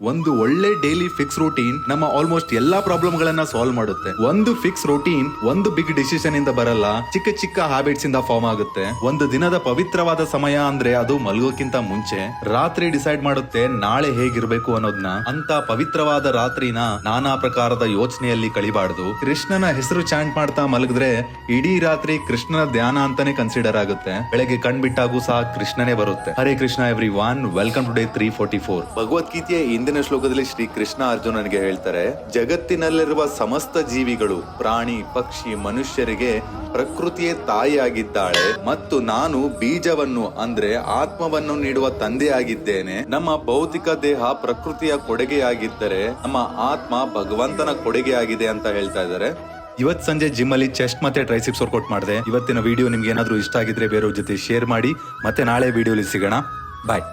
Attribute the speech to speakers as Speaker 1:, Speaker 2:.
Speaker 1: ಒಂದು ಒಳ್ಳೆ daily fix routine ನಮ್ಮ ಆಲ್ಮೋಸ್ಟ್ ಎಲ್ಲಾ ಪ್ರಾಬ್ಲಮ್ ಗಳನ್ನ ಸಾಲ್ವ್ ಮಾಡುತ್ತೆ. ಒಂದು ಫಿಕ್ಸ್ ರೂಟೀನ್ ಒಂದು ಬಿಗ್ ಡಿಸಿಷನ್ ಇಂದ ಬರಲ್ಲ, ಚಿಕ್ಕ ಚಿಕ್ಕ ಹ್ಯಾಬಿಟ್ಸ್ ಇಂದ ಫಾರ್ಮ್ ಆಗುತ್ತೆ. ಒಂದು ದಿನದ ಪವಿತ್ರವಾದ ಸಮಯ ಅಂದ್ರೆ ಅದು ಮಲಗೋಕ್ಕಿಂತ ಮುಂಚೆ ರಾತ್ರಿ ಡಿಸೈಡ್ ಮಾಡುತ್ತೆ ನಾಳೆ ಹೇಗಿರ್ಬೇಕು ಅನ್ನೋದನ್ನ. ಅಂತ ಪವಿತ್ರವಾದ ರಾತ್ರಿನ ನಾನಾ ಪ್ರಕಾರದ ಯೋಚನೆಯಲ್ಲಿ ಕಳಿಬಾರ್ದು. ಕೃಷ್ಣನ ಹೆಸರು ಚಾಂಟ್ ಮಾಡ್ತಾ ಮಲಗಿದ್ರೆ ಇಡೀ ರಾತ್ರಿ ಕೃಷ್ಣನ ಧ್ಯಾನ ಅಂತಾನೆ ಕನ್ಸಿಡರ್ ಆಗುತ್ತೆ. ಬೆಳಗ್ಗೆ ಕಣ್ಬಿಟ್ಟಾಗೂ ಸಹ ಕೃಷ್ಣನೇ ಬರುತ್ತೆ. Hare Krishna everyone, welcome to day 344. ಭಗವದ್ಗೀತೆಯ ಇಂದಿನ ಶ್ಲೋಕದಲ್ಲಿ ಶ್ರೀ ಕೃಷ್ಣ ಅರ್ಜುನನಿಗೆ ಹೇಳ್ತಾರೆ, ಜಗತ್ತಿನಲ್ಲಿರುವ ಸಮಸ್ತ ಜೀವಿಗಳು, ಪ್ರಾಣಿ ಪಕ್ಷಿ ಮನುಷ್ಯರಿಗೆ ಪ್ರಕೃತಿಯೇ ತಾಯಿಯಾಗಿದ್ದಾಳೆ ಮತ್ತು ನಾನು ಬೀಜವನ್ನು ಅಂದ್ರೆ ಆತ್ಮವನ್ನು ನೀಡುವ ತಂದೆಯಾಗಿದ್ದೇನೆ. ನಮ್ಮ ಭೌತಿಕ ದೇಹ ಪ್ರಕೃತಿಯ ಕೊಡುಗೆಯಾಗಿದ್ದರೆ ನಮ್ಮ ಆತ್ಮ ಭಗವಂತನ ಕೊಡುಗೆಯಾಗಿದೆ ಅಂತ ಹೇಳ್ತಾ ಇದ್ದಾರೆ. ಇವತ್ ಸಂಜೆ ಜಿಮ್ ಅಲ್ಲಿ ಚೆಸ್ಟ್ ಮತ್ತೆ ಟ್ರೈಸಿಪ್ಸ್ ವರ್ಕೌಟ್ ಮಾಡಿದೆ. ಇವತ್ತಿನ ವಿಡಿಯೋ ನಿಮ್ಗೆ ಏನಾದ್ರೂ ಇಷ್ಟ ಆಗಿದ್ರೆ ಬೇರೆಯವ್ರ ಜೊತೆ ಶೇರ್ ಮಾಡಿ. ಮತ್ತೆ ನಾಳೆ ವಿಡಿಯೋಲಿ ಸಿಗೋಣ. ಬಾಯ್.